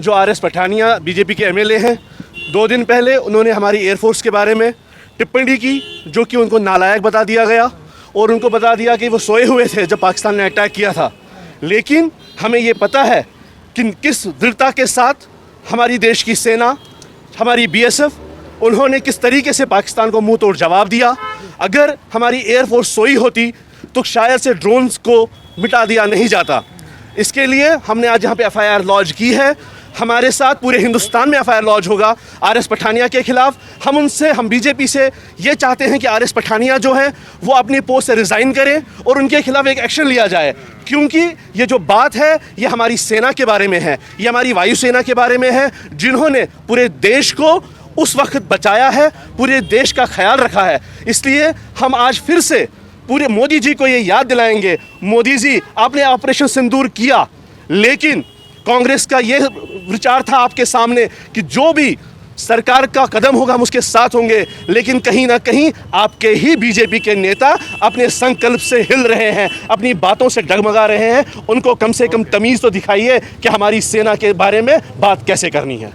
जो RS. Pathania BJP के MLA हैं, 2 दिन पहले उन्होंने हमारी एयरफोर्स के बारे में टिप्पणी की, जो कि उनको नालायक बता दिया गया और उनको बता दिया कि वो सोए हुए थे जब पाकिस्तान ने अटैक किया था। लेकिन हमें ये पता है कि किस दृढ़ता के साथ हमारी देश की सेना, हमारी बीएसएफ, उन्होंने किस तरीके से पाकिस्तान को मुंह तोड़ जवाब दिया। अगर हमारी एयरफोर्स सोई होती तो शायद से ड्रोन्स को मिटा दिया नहीं जाता। इसके लिए हमने आज यहाँ पे एफआईआर लॉन्च की है। हमारे साथ पूरे हिंदुस्तान में एफआईआर लॉन्च होगा आर.एस. पठानिया के खिलाफ। हम बीजेपी से ये चाहते हैं कि आर.एस. पठानिया जो है वो अपनी पोस्ट से रिज़ाइन करें और उनके खिलाफ एक एक्शन लिया जाए, क्योंकि ये जो बात है ये हमारी सेना के बारे में है, ये हमारी वायुसेना के बारे में है, जिन्होंने पूरे देश को उस वक्त बचाया है, पूरे देश का ख्याल रखा है। इसलिए हम आज फिर से पूरे मोदी जी को ये याद दिलाएंगे, मोदी जी आपने ऑपरेशन सिंदूर किया, लेकिन कांग्रेस का ये विचार था आपके सामने कि जो भी सरकार का कदम होगा हम उसके साथ होंगे, लेकिन कहीं ना कहीं आपके ही बीजेपी के नेता अपने संकल्प से हिल रहे हैं, अपनी बातों से डगमगा रहे हैं। उनको कम से कम तमीज़ तो दिखाइए कि हमारी सेना के बारे में बात कैसे करनी है।